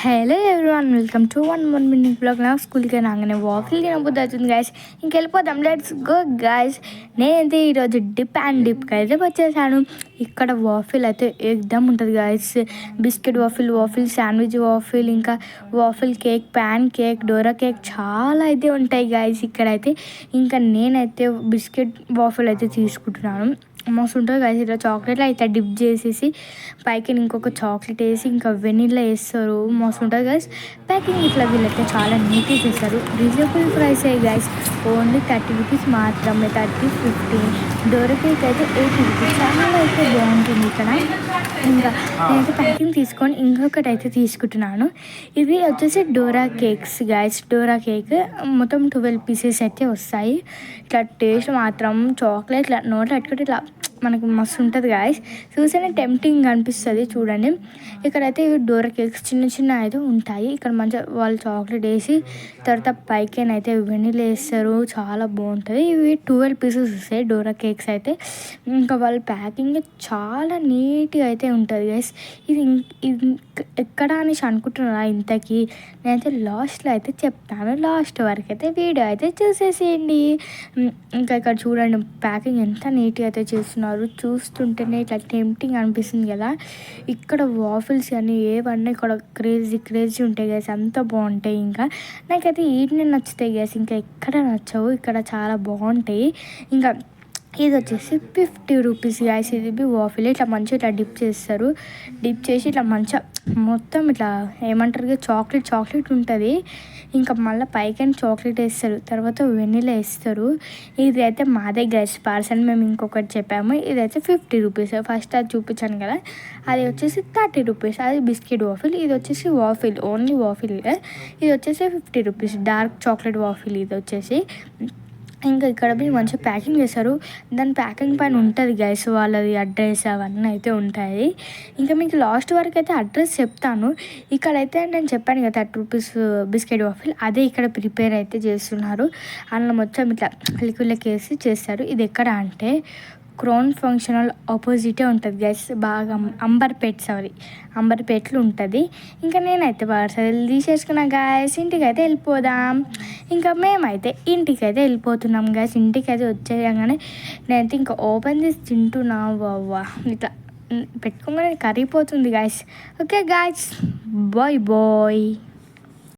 Hello everyone, welcome to one minute blog. నాకు స్కూల్కి రాగానే వాఫిల్ తినబుద్ధి అవుతుంది గాయస్. ఇంకెళ్ళిపోదాం, లెట్స్ గో గాయస్. నేనైతే ఈరోజు డిప్ అండ్ డిప్కి అయితే వచ్చేసాను. ఇక్కడ వాఫిల్ అయితే ఎగ్దమ్ ఉంటుంది guys. Biscuit waffle, waffle sandwich waffle, ఇంకా waffle cake, pancake, Dora cake చాలా అయితే ఉంటాయి గాయస్ ఇక్కడైతే. ఇంకా నేనైతే బిస్కెట్ వాఫిల్ అయితే తీసుకుంటున్నాను. మస్తు ఉంటుంది గాయస్. ఇట్లా చాక్లెట్లో అయితే డిప్ చేసేసి పైకి ఇంకొక చాక్లెట్ వేసి ఇంకా వెనిలా వేస్తారు. మస్తు ఉంటుంది గాయస్. ప్యాకింగ్ ఇట్లా వీళ్ళైతే చాలా నీట్గా చేస్తారు. రీజనబుల్ ప్రైస్ అయ్యి గాయస్. ఓన్లీ 30 రూపీస్ మాత్రమే, 30, 50. డోరా కేక్ అయితే 80 రూపీస్. చాలా అయితే బాగుంటుంది ఇక్కడ. ఇంకా నేనైతే ప్యాకింగ్ తీసుకొని ఇంకొకటి అయితే తీసుకుంటున్నాను. ఇవి వచ్చేసి Dora cakes guys. Dora cake మొత్తం 12 పీసెస్ అయితే వస్తాయి. ఇట్లా టేస్ట్ మాత్రం చాక్లెట్ ఇట్లా నోట్లో పెట్టుకుంటే ఇట్లా మనకు మస్తు ఉంటుంది గాయస్. చూస్తేనే టెంప్టింగ్ అనిపిస్తుంది. చూడండి, ఇక్కడైతే ఇవి డోరా కేక్స్ చిన్న చిన్న అయితే ఉంటాయి. ఇక్కడ మంచిగా వాళ్ళు చాక్లెట్ వేసి తర్వాత పైకేనైతే వెనిలా వేస్తారు. చాలా బాగుంటుంది. ఇవి 12 పీసెస్ వస్తాయి డోరా కేక్స్ అయితే. ఇంకా వాళ్ళ ప్యాకింగ్ చాలా నీట్గా అయితే ఉంటుంది గైస్. ఇది ఎక్కడ అనేసి అనుకుంటున్నారా ఇంతకీ? నేనైతే లాస్ట్లో అయితే చెప్తాను. లాస్ట్ వరకు అయితే వీడియో అయితే చూసేసేయండి. ఇంకా ఇక్కడ చూడండి ప్యాకింగ్ ఎంత నీట్గా అయితే చేస్తున్నారు. చూస్తుంటేనే ఇట్లా టెంప్టింగ్ అనిపిస్తుంది కదా. ఇక్కడ వాఫిల్స్ కానీ ఏవన్నీ ఇక్కడ క్రేజీ ఉంటాయి గైస్. అంత బాగుంటాయి. ఇంకా నాకైతే వీటిని నచ్చుతాయి గైస్. ఇంకా ఎక్కడ నచ్చవు. ఇక్కడ చాలా బాగుంటాయి. ఇంకా ఇది వచ్చేసి 50 రూపీస్ గాయస్. ఇది వాఫిల్ ఇట్లా మంచిగా ఇట్లా డిప్ చేస్తారు. డిప్ చేసి ఇట్లా మంచిగా మొత్తం ఇట్లా ఏమంటారు చాక్లెట్ ఉంటుంది. ఇంకా మళ్ళీ పైకైనా చాక్లెట్ వేస్తారు, తర్వాత వెనిలా వేస్తారు. ఇది అయితే మాదే గైస్ పార్సల్. మేము ఇంకొకటి చెప్పాము. ఇదైతే 50 రూపీస్. ఫస్ట్ అది చూపించాను కదా, అది వచ్చేసి 30 రూపీస్. అది బిస్కెట్ వాఫిల్. ఇది వచ్చేసి వాఫిల్, ఓన్లీ వాఫిల్. ఇది వచ్చేసి 50 రూపీస్ డార్క్ చాక్లెట్ వాఫిల్. ఇది వచ్చేసి ఇంకా ఇక్కడ మంచిగా ప్యాకింగ్ చేస్తారు. దాని ప్యాకింగ్ పైన ఉంటుంది గైస్ వాళ్ళది అడ్రస్ అవన్నీ అయితే ఉంటాయి. ఇంకా మీకు లాస్ట్ వరకు అయితే అడ్రస్ చెప్తాను. ఇక్కడైతే నేను చెప్పాను కదా 30 రూపీస్ బిస్కెట్ వాఫిల్, అదే ఇక్కడ ప్రిపేర్ అయితే చేస్తున్నారు. అందులో మొత్తం ఇట్లా లిక్విడ్లకి వేసి చేస్తారు. ఇది ఎక్కడ అంటే క్రౌన్ ఫంక్షనల్ ఆపోజిటే ఉంటుంది గైస్. బాగా అంబర్పేటలో ఉంటుంది. ఇంకా నేనైతే పార్సల్ తీసేసుకున్నా గైస్. ఇంటికి అయితే వెళ్ళిపోదాం. ఇంకా మేమైతే ఇంటికైతే వెళ్ళిపోతున్నాం గైస్. ఇంటికి అయితే వచ్చేయగానే నేనైతే ఇంకా ఓపెన్ చేసి తింటున్నా. వా ఇట్లా పెట్టుకోగానే కరిగిపోతుంది గైస్. Okay guys, bye.